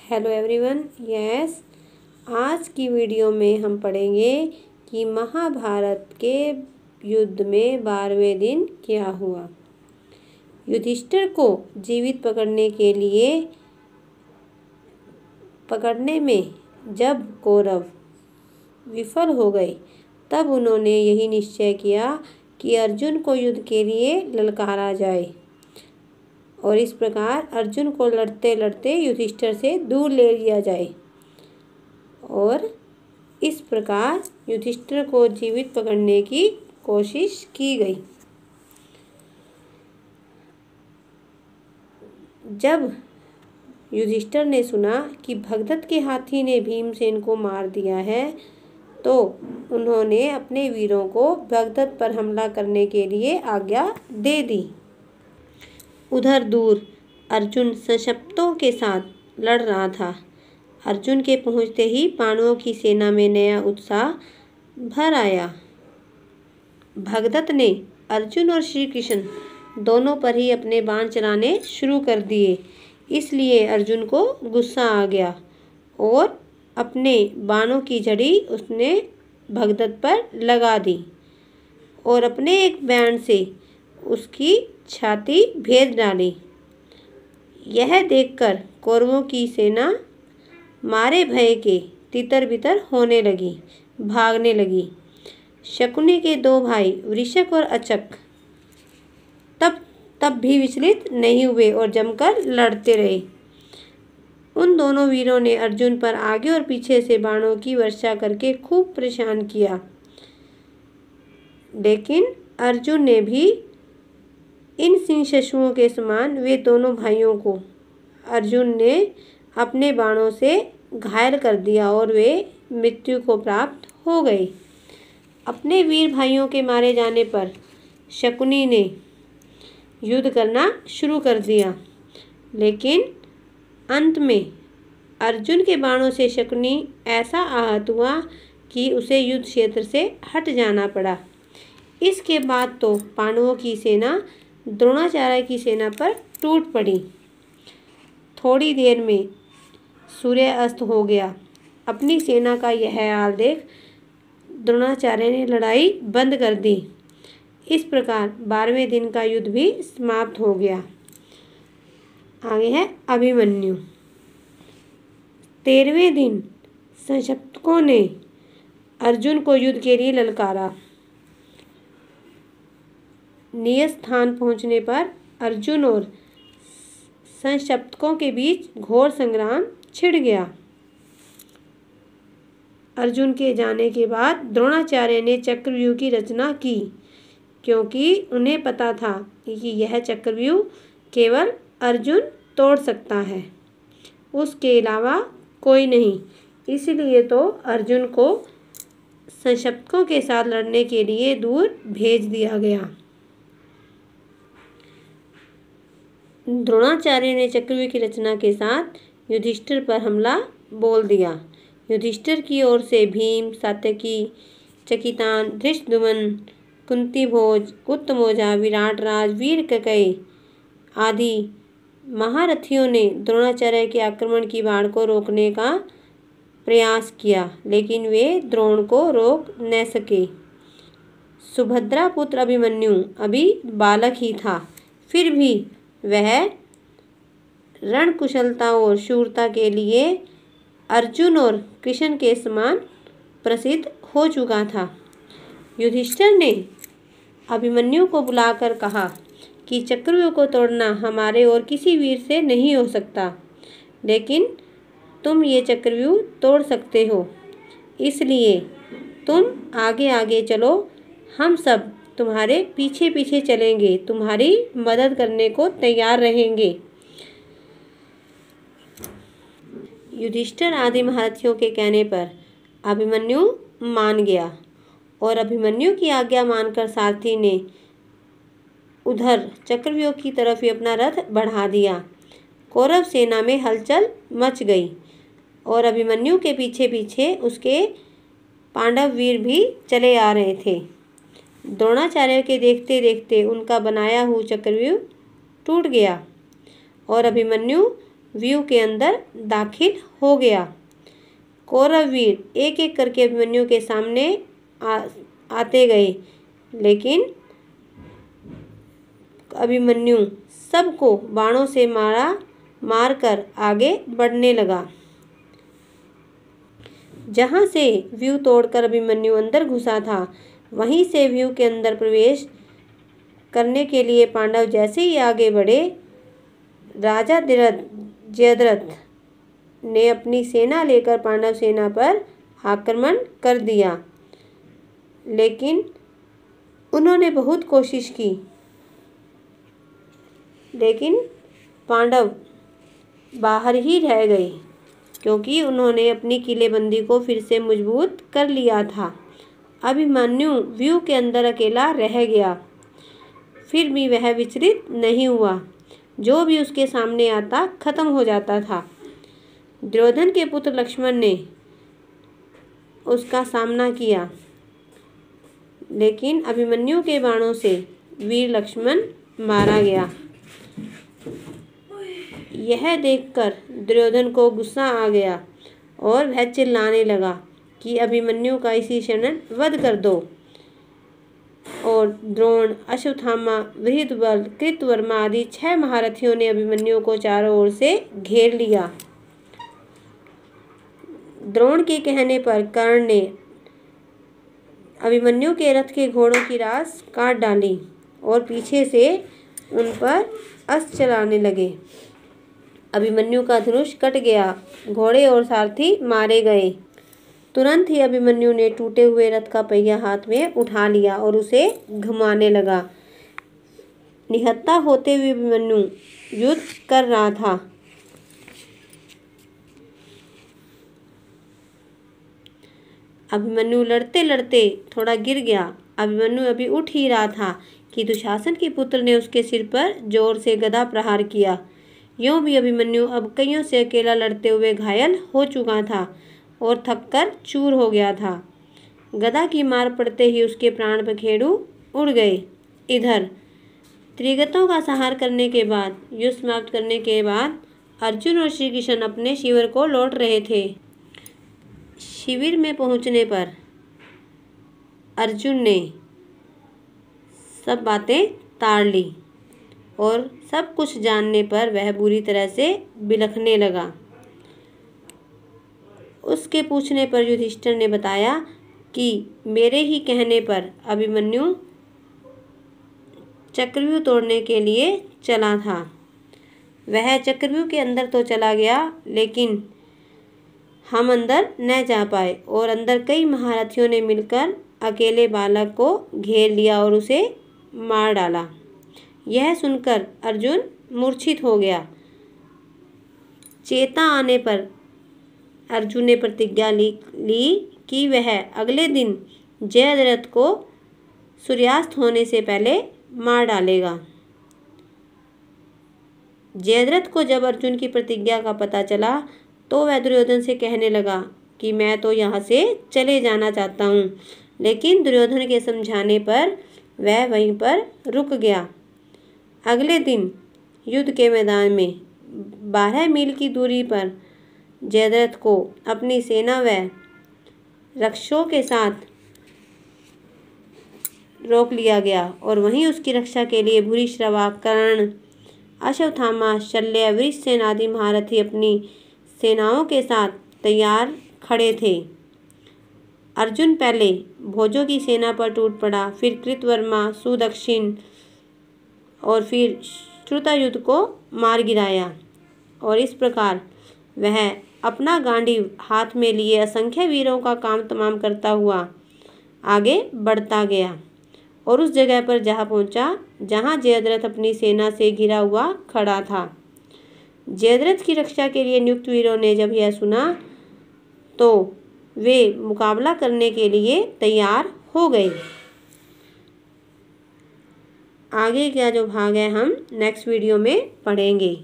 Hello everyone. Yes, आज की video में हम पढ़ेंगे कि महाभारत के युद्ध में 12वें दिन क्या हुआ। युधिष्ठिर को जीवित पकड़ने में जब कौरव विफल हो गए, तब उन्होंने यही निश्चय किया कि अर्जुन को युद्ध के लिए ललकारा जाए और इस प्रकार अर्जुन को लड़ते लड़ते युधिष्ठिर से दूर ले लिया जाए और इस प्रकार युधिष्ठिर को जीवित पकड़ने की कोशिश की गई। जब युधिष्ठिर ने सुना कि भगदत्त के हाथी ने भीमसेन को मार दिया है, तो उन्होंने अपने वीरों को भगदत्त पर हमला करने के लिए आज्ञा दे दी। उधर दूर अर्जुन संशप्तों के साथ लड़ रहा था। अर्जुन के पहुंचते ही पांडवों की सेना में नया उत्साह भर आया। भगदत्त ने अर्जुन और श्री कृष्ण दोनों पर ही अपने बाण चलाने शुरू कर दिए, इसलिए अर्जुन को गुस्सा आ गया और अपने बाणों की झड़ी उसने भगदत्त पर लगा दी और अपने एक बाण से उसकी छाती भेद डाली। यह देखकर कौरवों की सेना मारे भय के तितर बितर होने लगी, भागने लगी। शकुनी के दो भाई वृषक और अचक तब भी विचलित नहीं हुए और जमकर लड़ते रहे। उन दोनों वीरों ने अर्जुन पर आगे और पीछे से बाणों की वर्षा करके खूब परेशान किया, लेकिन अर्जुन ने भी इन सिंह शशुओं के समान वे दोनों भाइयों को अर्जुन ने अपने बाणों से घायल कर दिया और वे मृत्यु को प्राप्त हो गए। अपने वीर भाइयों के मारे जाने पर शकुनी ने युद्ध करना शुरू कर दिया, लेकिन अंत में अर्जुन के बाणों से शकुनी ऐसा आहत हुआ कि उसे युद्ध क्षेत्र से हट जाना पड़ा। इसके बाद तो पांडवों की सेना द्रोणाचार्य की सेना पर टूट पड़ी। थोड़ी देर में सूर्य अस्त हो गया। अपनी सेना का यह हाल देख द्रोणाचार्य ने लड़ाई बंद कर दी। इस प्रकार 12वें दिन का युद्ध भी समाप्त हो गया। आगे है अभिमन्यु। 13वें दिन संशप्तकों ने अर्जुन को युद्ध के लिए ललकारा। नियत स्थान पहुंचने पर अर्जुन और संशप्तकों के बीच घोर संग्राम छिड़ गया। अर्जुन के जाने के बाद द्रोणाचार्य ने चक्रव्यूह की रचना की, क्योंकि उन्हें पता था कि यह चक्रव्यूह केवल अर्जुन तोड़ सकता है, उसके अलावा कोई नहीं। इसलिए तो अर्जुन को संशप्तकों के साथ लड़ने के लिए दूर भेज दिया गया। द्रोणाचार्य ने चक्रव्यूह की रचना के साथ युधिष्ठिर पर हमला बोल दिया। युधिष्ठिर की ओर से भीम, सात्यकी, चकितान, धृष्टद्युम्न, कुंतीभोज, उत्तमौजा, विराटराज, वीरककेय आदि महारथियों ने द्रोणाचार्य के आक्रमण की बाढ़ को रोकने का प्रयास किया, लेकिन वे द्रोण को रोक न सके। सुभद्रा पुत्र अभिमन्यु अभी बालक ही था, फिर भी वह रणकुशलता और शूरता के लिए अर्जुन और कृष्ण के समान प्रसिद्ध हो चुका था। युधिष्ठिर ने अभिमन्यु को बुलाकर कहा कि चक्रव्यूह को तोड़ना हमारे और किसी वीर से नहीं हो सकता, लेकिन तुम ये चक्रव्यूह तोड़ सकते हो, इसलिए तुम आगे आगे चलो, हम सब तुम्हारे पीछे पीछे चलेंगे, तुम्हारी मदद करने को तैयार रहेंगे। युधिष्ठिर आदि महारथियों के कहने पर अभिमन्यु मान गया और अभिमन्यु की आज्ञा मानकर सारथी ने उधर चक्रव्यूह की तरफ ही अपना रथ बढ़ा दिया। कौरव सेना में हलचल मच गई और अभिमन्यु के पीछे पीछे उसके पांडव वीर भी चले आ रहे थे। द्रोणाचार्य के देखते देखते उनका बनाया हुआ चक्रव्यूह टूट गया और अभिमन्यु व्यू के अंदर दाखिल हो गया। कौरव वीर एक एक करके अभिमन्यु के सामने आते गए, लेकिन अभिमन्यु सबको बाणों से मारकर आगे बढ़ने लगा। जहाँ से व्यू तोड़कर अभिमन्यु अंदर घुसा था, वहीं से व्यू के अंदर प्रवेश करने के लिए पांडव जैसे ही आगे बढ़े, राजा जयद्रथ ने अपनी सेना लेकर पांडव सेना पर आक्रमण कर दिया। लेकिन उन्होंने बहुत कोशिश की, लेकिन पांडव बाहर ही रह गए, क्योंकि उन्होंने अपनी किलेबंदी को फिर से मजबूत कर लिया था। अभिमन्यु व्यू के अंदर अकेला रह गया, फिर भी वह विचलित नहीं हुआ। जो भी उसके सामने आता खत्म हो जाता था। दुर्योधन के पुत्र लक्ष्मण ने उसका सामना किया, लेकिन अभिमन्यु के बाणों से वीर लक्ष्मण मारा गया। यह देखकर दुर्योधन को गुस्सा आ गया और वह चिल्लाने लगा कि अभिमन्यु का इसी क्षण वध कर दो। और द्रोण, अश्वत्थामा, बृहद्बल, कृतवर्मा आदि 6 महारथियों ने अभिमन्यु को चारों ओर से घेर लिया। द्रोण के कहने पर कर्ण ने अभिमन्यु के रथ के घोड़ों की रास काट डाली और पीछे से उन पर अस्त्र चलाने लगे। अभिमन्यु का धनुष कट गया, घोड़े और सारथी मारे गए। तुरंत ही अभिमन्यु ने टूटे हुए रथ का पहिया हाथ में उठा लिया और उसे घुमाने लगा। निहत्था होते हुए अभिमन्यु युद्ध कर रहा था। अभिमन्यु लड़ते लड़ते थोड़ा गिर गया। अभिमन्यु अभी उठ ही रहा था कि दुशासन के पुत्र ने उसके सिर पर जोर से गदा प्रहार किया। यूं भी अभिमन्यु अब कईयों से अकेला लड़ते हुए घायल हो चुका था और थककर चूर हो गया था। गदा की मार पड़ते ही उसके प्राण पखेरु उड़ गए। इधर त्रिगतों का संहार करने के बाद, युद्ध समाप्त करने के बाद अर्जुन और श्री कृष्ण अपने शिविर को लौट रहे थे। शिविर में पहुंचने पर अर्जुन ने सब बातें ताड़ ली और सब कुछ जानने पर वह बुरी तरह से बिलखने लगा। उसके पूछने पर युधिष्ठिर ने बताया कि मेरे ही कहने पर अभिमन्यु चक्रव्यूह तोड़ने के लिए चला था। वह चक्रव्यूह के अंदर तो चला गया, लेकिन हम अंदर न जा पाए और अंदर कई महारथियों ने मिलकर अकेले बालक को घेर लिया और उसे मार डाला। यह सुनकर अर्जुन मूर्छित हो गया। चेता आने पर अर्जुन ने प्रतिज्ञा ली कि वह अगले दिन जयद्रथ को सूर्यास्त होने से पहले मार डालेगा। जयद्रथ को जब अर्जुन की प्रतिज्ञा का पता चला तो वह दुर्योधन से कहने लगा कि मैं तो यहाँ से चले जाना चाहता हूँ, लेकिन दुर्योधन के समझाने पर वह वहीं पर रुक गया। अगले दिन युद्ध के मैदान में 12 मील की दूरी पर जयद्रथ को अपनी सेना व रक्षकों के साथ रोक लिया गया और वहीं उसकी रक्षा के लिए भूरिश्रवा, कर्ण, अश्वत्थामा, शल्य, वृषसेन आदि महारथी अपनी सेनाओं के साथ तैयार खड़े थे। अर्जुन पहले भोजों की सेना पर टूट पड़ा, फिर कृतवर्मा, सुदक्षिण और फिर श्रुतायुध को मार गिराया और इस प्रकार वह अपना गांडीव हाथ में लिए असंख्य वीरों का काम तमाम करता हुआ आगे बढ़ता गया और उस जगह पर जहाँ पहुँचा जहाँ जयद्रथ अपनी सेना से घिरा हुआ खड़ा था। जयद्रथ की रक्षा के लिए नियुक्त वीरों ने जब यह सुना तो वे मुकाबला करने के लिए तैयार हो गए। आगे का जो भाग है हम नेक्स्ट वीडियो में पढ़ेंगे।